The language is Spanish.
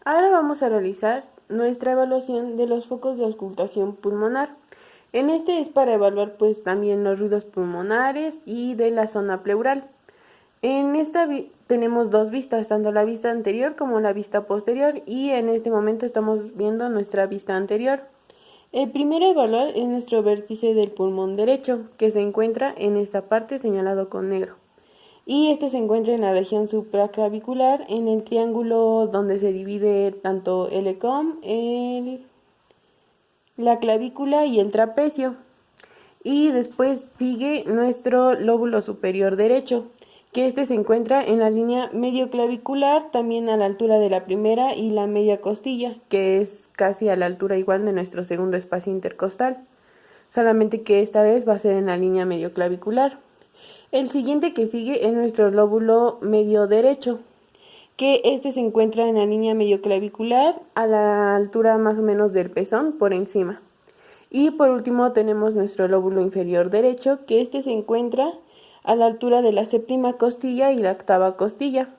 Ahora vamos a realizar nuestra evaluación de los focos de auscultación pulmonar. En este es para evaluar pues también los ruidos pulmonares y de la zona pleural. En esta tenemos dos vistas, tanto la vista anterior como la vista posterior, y en este momento estamos viendo nuestra vista anterior. El primero a evaluar es nuestro vértice del pulmón derecho, que se encuentra en esta parte señalado con negro. Y este se encuentra en la región supraclavicular, en el triángulo donde se divide tanto el ECOM, la clavícula y el trapecio. Y después sigue nuestro lóbulo superior derecho, que este se encuentra en la línea medio clavicular, también a la altura de la primera y la media costilla, que es casi a la altura igual de nuestro segundo espacio intercostal, solamente que esta vez va a ser en la línea medio clavicular. El siguiente que sigue es nuestro lóbulo medio derecho, que este se encuentra en la línea medio clavicular a la altura más o menos del pezón por encima. Y por último tenemos nuestro lóbulo inferior derecho, que este se encuentra a la altura de la séptima costilla y la octava costilla.